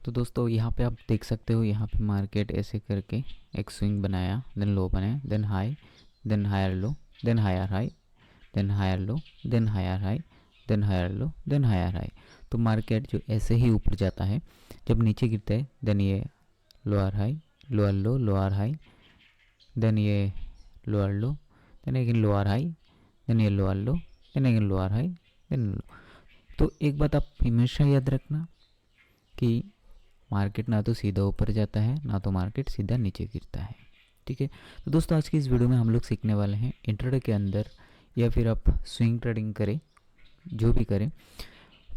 तो दोस्तों यहाँ पे आप देख सकते हो, यहाँ पे मार्केट ऐसे करके एक स्विंग बनाया, देन लो बनाया, then high, then higher low, then higher high, then higher low, then higher high, then higher low, then higher high. तो मार्केट जो ऐसे ही ऊपर जाता है, जब नीचे गिरता है देन ये lower high, lower low, lower high, then ये lower low, then again lower high, then ये lower low, then again lower high, then low. तो एक बात आप हमेशा याद रखना कि मार्केट ना तो सीधा ऊपर जाता है, ना तो मार्केट सीधा नीचे गिरता है। ठीक है। तो दोस्तों आज की इस वीडियो में हम लोग सीखने वाले हैं इंट्राडे के अंदर, या फिर आप स्विंग ट्रेडिंग करें, जो भी करें,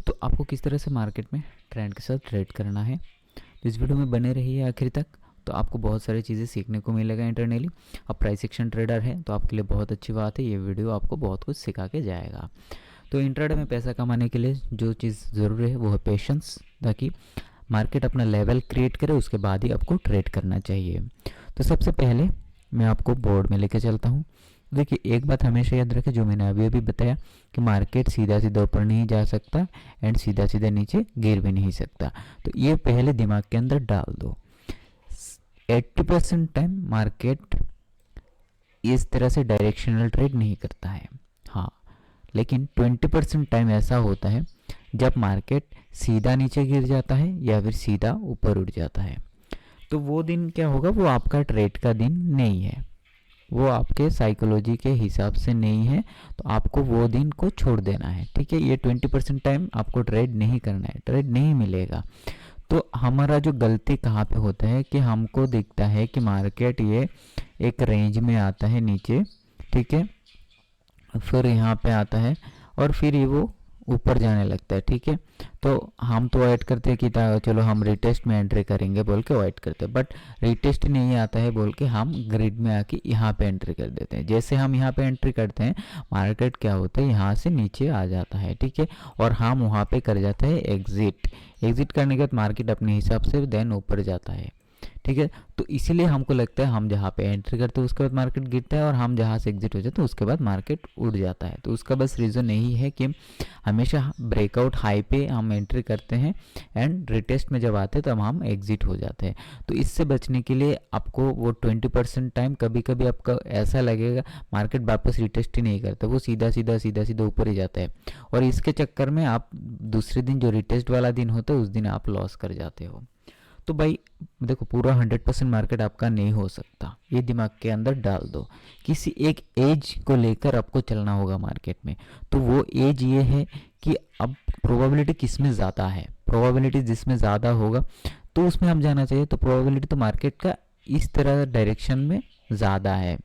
तो आपको किस तरह से मार्केट में ट्रेंड के साथ ट्रेड करना है। तो इस वीडियो में बने रहिए आखिर तक, तो आपको बहुत सारी चीज़ें सीखने को मिलेगा इंटरनली। अब प्राइस एक्शन ट्रेडर है तो आपके लिए बहुत अच्छी बात है, ये वीडियो आपको बहुत कुछ सिखा के जाएगा। तो इंट्राडे में पैसा कमाने के लिए जो चीज़ ज़रूरी है वो है पेशेंस, ताकि मार्केट अपना लेवल क्रिएट करे, उसके बाद ही आपको ट्रेड करना चाहिए। तो सबसे पहले मैं आपको बोर्ड में लेके चलता हूँ। देखिए एक बात हमेशा याद रखें, जो मैंने अभी अभी बताया कि मार्केट सीधा सीधा ऊपर नहीं जा सकता एंड सीधा सीधा नीचे गिर भी नहीं सकता। तो ये पहले दिमाग के अंदर डाल दो। 80% टाइम मार्केट इस तरह से डायरेक्शनल ट्रेड नहीं करता है, हाँ, लेकिन 20% टाइम ऐसा होता है जब मार्केट सीधा नीचे गिर जाता है या फिर सीधा ऊपर उठ जाता है। तो वो दिन क्या होगा, वो आपका ट्रेड का दिन नहीं है, वो आपके साइकोलॉजी के हिसाब से नहीं है, तो आपको वो दिन को छोड़ देना है। ठीक है, ये 20% टाइम आपको ट्रेड नहीं करना है, ट्रेड नहीं मिलेगा। तो हमारा जो गलती कहाँ पे होता है कि हमको दिखता है कि मार्केट ये एक रेंज में आता है नीचे, ठीक है, फिर यहाँ पे आता है और फिर ये वो ऊपर जाने लगता है। ठीक है, तो हम तो वेट करते हैं कि चलो हम रिटेस्ट में एंट्री करेंगे बोल के वेट करते हैं, बट रिटेस्ट नहीं आता है बोल के हम ग्रिड में आके यहाँ पे एंट्री कर देते हैं। जैसे हम यहाँ पे एंट्री करते हैं, मार्केट क्या होता है, यहाँ से नीचे आ जाता है। ठीक है, और हम वहाँ पे कर जाते हैं एग्जिट। एग्जिट करने के बाद मार्केट अपने हिसाब से देन ऊपर जाता है। ठीक है, तो इसीलिए हमको लगता है हम जहाँ पे एंट्री करते हैं उसके बाद मार्केट गिरता है, और हम जहाँ से एग्जिट हो जाते हैं उसके बाद मार्केट उड़ जाता है। तो उसका बस रीज़न यही है कि हमेशा ब्रेकआउट हाई पे हम एंट्री करते हैं एंड रिटेस्ट में जब आते हैं तब हम एग्जिट हो जाते हैं। तो इससे बचने के लिए आपको वो 20% टाइम, कभी कभी आपका ऐसा लगेगा मार्केट वापस रिटेस्ट ही नहीं करता, वो सीधा सीधा सीधा सीधा ऊपर ही जाता है, और इसके चक्कर में आप दूसरे दिन जो रिटेस्ट वाला दिन होता है उस दिन आप लॉस कर जाते हो। तो भाई देखो, पूरा 100% मार्केट आपका नहीं हो सकता, ये दिमाग के अंदर डाल दो। किसी एक एज को लेकर आपको चलना होगा मार्केट में। तो वो एज ये है कि अब प्रोबेबिलिटी किस में ज़्यादा है, प्रोबेबिलिटी जिसमें ज़्यादा होगा तो उसमें हम जाना चाहिए। तो प्रोबेबिलिटी तो मार्केट का इस तरह डायरेक्शन में ज़्यादा है।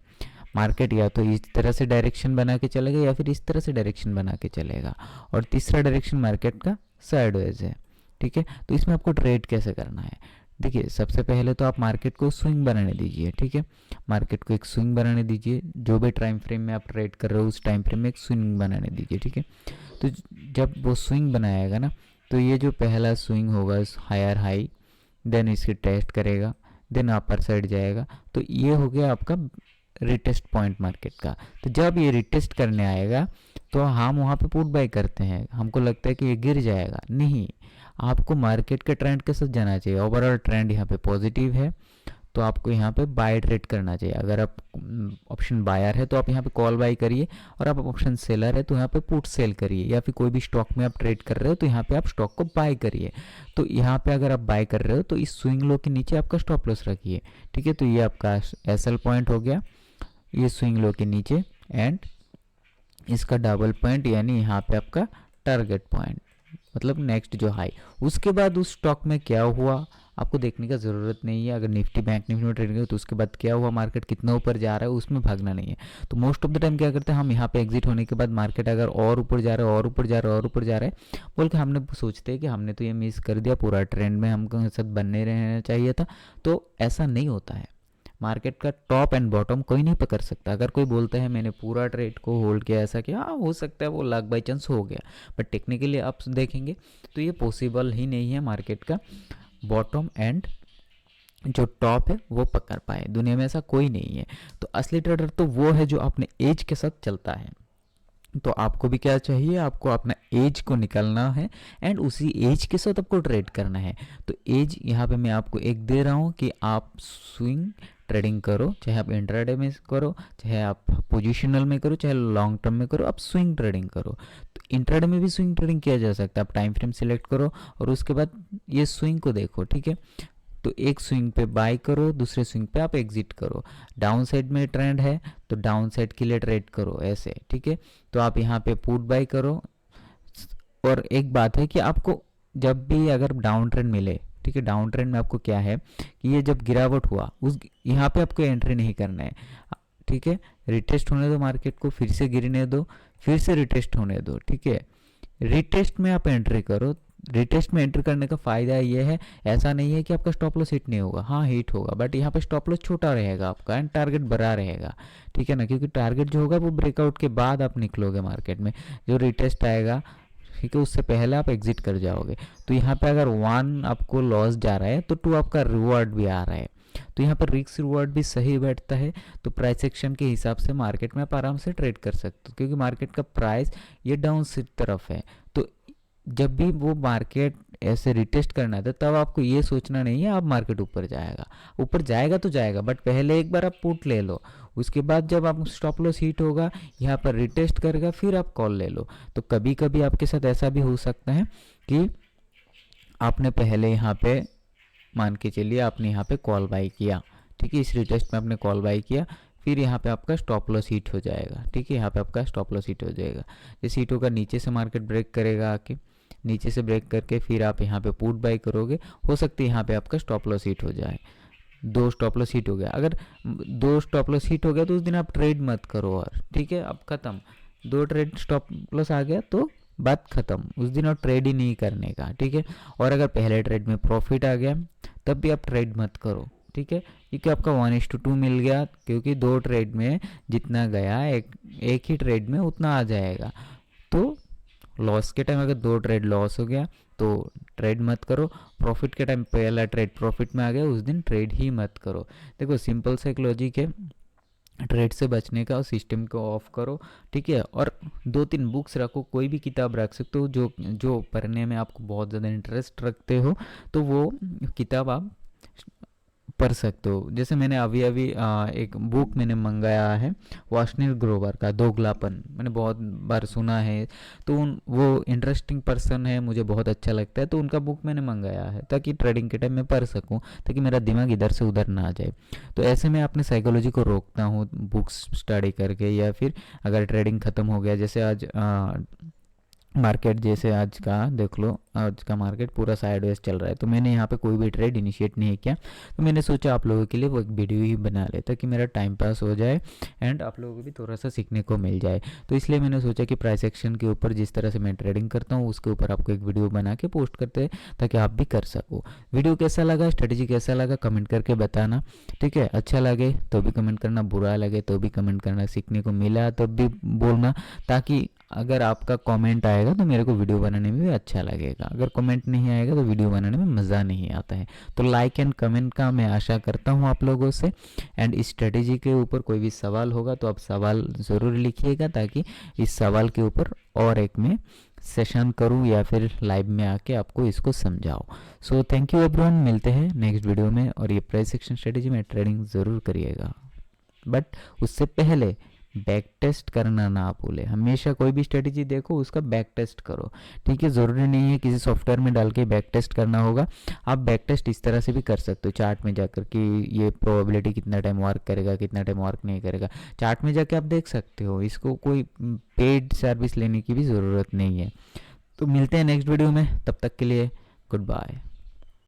मार्केट या तो इस तरह से डायरेक्शन बना के चलेगा या फिर इस तरह से डायरेक्शन बना के चलेगा, और तीसरा डायरेक्शन मार्केट का साइडवेज है। ठीक है, तो इसमें आपको ट्रेड कैसे करना है, देखिए सबसे पहले तो आप मार्केट को स्विंग बनाने दीजिए। ठीक है, मार्केट को एक स्विंग बनाने दीजिए, जो भी टाइम फ्रेम में आप ट्रेड कर रहे हो उस टाइम फ्रेम में एक स्विंग बनाने दीजिए। ठीक है, तो जब वो स्विंग बनाएगा ना, तो ये जो पहला स्विंग होगा हायर हाई, देन इसकी टेस्ट करेगा, देन अपर साइड जाएगा, तो ये हो गया आपका रिटेस्ट पॉइंट मार्केट का। तो जब ये रिटेस्ट करने आएगा तो हम वहाँ पे पुट बाय करते हैं, हमको लगता है कि ये गिर जाएगा, नहीं, आपको मार्केट के ट्रेंड के साथ जाना चाहिए। ओवरऑल ट्रेंड यहाँ पे पॉजिटिव है, तो आपको यहाँ पे बाय ट्रेड करना चाहिए। अगर आप ऑप्शन बायर है तो आप यहाँ पे कॉल बाय करिए, और आप ऑप्शन सेलर है तो यहाँ पे पुट सेल करिए, या फिर कोई भी स्टॉक में आप ट्रेड कर रहे हो तो यहाँ पे आप स्टॉक को बाय करिए। तो यहाँ पे अगर आप बाय कर रहे हो तो इस स्विंग लो के नीचे आपका स्टॉप लॉस रखिए। ठीक है, तो ये आपका एसएल पॉइंट हो गया, ये स्विंग लो के नीचे, एंड इसका डबल पॉइंट यानी यहाँ पे आपका टारगेट पॉइंट, मतलब नेक्स्ट जो हाई। उसके बाद उस स्टॉक में क्या हुआ आपको देखने का ज़रूरत नहीं है। अगर निफ्टी बैंक निफ्टी में ट्रेडिंग है तो उसके बाद क्या हुआ, मार्केट कितना ऊपर जा रहा है उसमें भागना नहीं है। तो मोस्ट ऑफ द टाइम क्या करते हैं हम, यहाँ पे एग्जिट होने के बाद मार्केट अगर और ऊपर जा रहा है और ऊपर जा रहा है और ऊपर जा रहा है बोल के हमने सोचते हैं कि हमने तो ये मिस कर दिया, पूरा ट्रेंड में हमको साथ बनने रहना चाहिए था। तो ऐसा नहीं होता है, मार्केट का टॉप एंड बॉटम कोई नहीं पकड़ सकता। अगर कोई बोलता है मैंने पूरा ट्रेड को होल्ड किया, ऐसा किया, हाँ हो सकता है, वो लक बाई चांस हो गया, बट टेक्निकली आप देखेंगे तो ये पॉसिबल ही नहीं है मार्केट का बॉटम एंड जो टॉप है वो पकड़ पाए। दुनिया में ऐसा कोई नहीं है। तो असली ट्रेडर तो वो है जो अपने एज के साथ चलता है। तो आपको भी क्या चाहिए, आपको अपना एज को निकालना है एंड उसी एज के साथ आपको ट्रेड करना है। तो एज यहाँ पे मैं आपको एक दे रहा हूँ कि आप स्विंग ट्रेडिंग करो, चाहे आप इंट्राडे में करो, चाहे आप पोजिशनल में करो, चाहे लॉन्ग टर्म में करो, आप स्विंग ट्रेडिंग करो। तो इंट्राडे में भी स्विंग ट्रेडिंग किया जा सकता है। आप टाइम फ्रेम सिलेक्ट करो और उसके बाद ये स्विंग को देखो, ठीक है। तो एक स्विंग पे बाय करो, दूसरे स्विंग पे आप एग्जिट करो। डाउन साइड में ट्रेंड है तो डाउन साइड के लिए ट्रेड करो ऐसे, ठीक है। तो आप यहाँ पे पुट बाय करो। और एक बात है कि आपको जब भी अगर डाउन ट्रेंड मिले, ठीक है, डाउन ट्रेंड में आपको क्या है कि ये जब गिरावट हुआ उस यहाँ पे आपको एंट्री नहीं करना है, ठीक है। रिटेस्ट होने दो मार्केट को, फिर से गिरने दो, फिर से रिटेस्ट होने दो, ठीक है। रिटेस्ट में आप एंट्री करो। रिटेस्ट में एंट्री करने का फ़ायदा ये है, ऐसा नहीं है कि आपका स्टॉप लॉस हिट नहीं होगा, हाँ हिट होगा, बट यहाँ पे स्टॉप लॉस छोटा रहेगा आपका एंड टारगेट बड़ा रहेगा, ठीक है ना। क्योंकि टारगेट जो होगा वो ब्रेकआउट के बाद आप निकलोगे मार्केट में, जो रिटेस्ट आएगा, ठीक है, उससे पहले आप एग्जिट कर जाओगे। तो यहाँ पे अगर 1 आपको लॉस जा रहा है तो 2 आपका रिवॉर्ड भी आ रहा है। तो यहाँ पर रिस्क रिवॉर्ड भी सही बैठता है। तो प्राइस एक्शन के हिसाब से मार्केट में आप आराम से ट्रेड कर सकते हो, क्योंकि मार्केट का प्राइस ये डाउन तरफ है। तो जब भी वो मार्केट ऐसे रिटेस्ट करना था तब आपको ये सोचना नहीं है अब मार्केट ऊपर जाएगा। ऊपर जाएगा तो जाएगा, बट पहले एक बार आप पुट ले लो, उसके बाद जब आप स्टॉप लॉस हिट होगा, यहाँ पर रिटेस्ट करेगा, फिर आप कॉल ले लो। तो कभी कभी आपके साथ ऐसा भी हो सकता है कि आपने पहले यहाँ पे मान के चलिए आपने यहाँ पे कॉल बाई किया, ठीक है, इस रिटेस्ट में आपने कॉल बाई किया, फिर यहाँ पे आपका स्टॉप लॉस हिट हो जाएगा, ठीक है, यहाँ पे आपका स्टॉप लॉस हिट हो जाएगा। जैसे हिट होगा नीचे से मार्केट ब्रेक करेगा, आके नीचे से ब्रेक करके फिर आप यहाँ पे पुट बाई करोगे, हो सकता है यहाँ पे आपका स्टॉप लॉस हिट हो जाए। 2 स्टॉप लॉस हिट हो गया, अगर 2 स्टॉप लॉस हिट हो गया तो उस दिन आप ट्रेड मत करो, और ठीक है, अब खत्म। 2 ट्रेड स्टॉप लॉस आ गया तो बात खत्म, उस दिन और ट्रेड ही नहीं करने का, ठीक है। और अगर पहले ट्रेड में प्रॉफिट आ गया तब भी आप ट्रेड मत करो, ठीक है, क्योंकि आपका 1:2 मिल गया, क्योंकि 2 ट्रेड में जितना गया एक ही ट्रेड में उतना आ जाएगा। तो लॉस के टाइम अगर 2 ट्रेड लॉस हो गया तो ट्रेड मत करो, प्रॉफिट के टाइम पहला ट्रेड प्रॉफिट में आ गया उस दिन ट्रेड ही मत करो। देखो सिंपल सा एक लॉजिक है ट्रेड से बचने का, और सिस्टम को ऑफ करो, ठीक है। और 2-3 बुक्स रखो, कोई भी किताब रख सकते हो जो जो पढ़ने में आपको बहुत ज़्यादा इंटरेस्ट रखते हो, तो वो किताब आप पढ़ सकते हो। जैसे मैंने अभी अभी एक बुक मैंने मंगाया है वाशनील ग्रोवर का, दोगलापन, मैंने बहुत बार सुना है, तो वो इंटरेस्टिंग पर्सन है, मुझे बहुत अच्छा लगता है, तो उनका बुक मैंने मंगाया है ताकि ट्रेडिंग के टाइम में पढ़ सकूं, ताकि मेरा दिमाग इधर से उधर ना आ जाए। तो ऐसे में अपने साइकोलॉजी को रोकता हूँ बुक्स स्टडी करके, या फिर अगर ट्रेडिंग ख़त्म हो गया, जैसे आज मार्केट, जैसे आज का देख लो, आज का मार्केट पूरा साइडवेज चल रहा है, तो मैंने यहाँ पे कोई भी ट्रेड इनिशिएट नहीं किया। तो मैंने सोचा आप लोगों के लिए वो एक वीडियो ही बना लेता कि मेरा टाइम पास हो जाए एंड आप लोगों को भी थोड़ा सा सीखने को मिल जाए। तो इसलिए मैंने सोचा कि प्राइस एक्शन के ऊपर जिस तरह से मैं ट्रेडिंग करता हूँ उसके ऊपर आपको एक वीडियो बना के पोस्ट करते हैं ताकि आप भी कर सको। वीडियो कैसा लगा, स्ट्रेटेजी कैसा लगा, कमेंट करके बताना, ठीक है। अच्छा लगे तो भी कमेंट करना, बुरा लगे तो भी कमेंट करना, सीखने को मिला तब भी बोलना, ताकि अगर आपका कमेंट आएगा तो मेरे को वीडियो बनाने में भी अच्छा लगेगा। अगर कमेंट नहीं आएगा तो वीडियो बनाने में मज़ा नहीं आता है। तो लाइक एंड कमेंट का मैं आशा करता हूँ आप लोगों से। एंड इस स्ट्रेटेजी के ऊपर कोई भी सवाल होगा तो आप सवाल ज़रूर लिखिएगा, ताकि इस सवाल के ऊपर और एक मैं सेशन करूँ या फिर लाइव में आके आपको इसको समझाओ। सो थैंक यू एवरीवन, मिलते हैं नेक्स्ट वीडियो में। और ये प्राइस एक्शन स्ट्रेटेजी में ट्रेडिंग ज़रूर करिएगा, बट उससे पहले बैक टेस्ट करना ना भूले। हमेशा कोई भी स्ट्रेटेजी देखो उसका बैक टेस्ट करो, ठीक है। ज़रूरी नहीं है किसी सॉफ्टवेयर में डाल के बैक टेस्ट करना होगा, आप बैक टेस्ट इस तरह से भी कर सकते हो चार्ट में जाकर कि ये प्रोबेबिलिटी कितना टाइम वर्क करेगा, कितना टाइम वर्क नहीं करेगा, चार्ट में जाके आप देख सकते हो। इसको कोई पेड सर्विस लेने की भी ज़रूरत नहीं है। तो मिलते हैं नेक्स्ट वीडियो में, तब तक के लिए गुड बाय।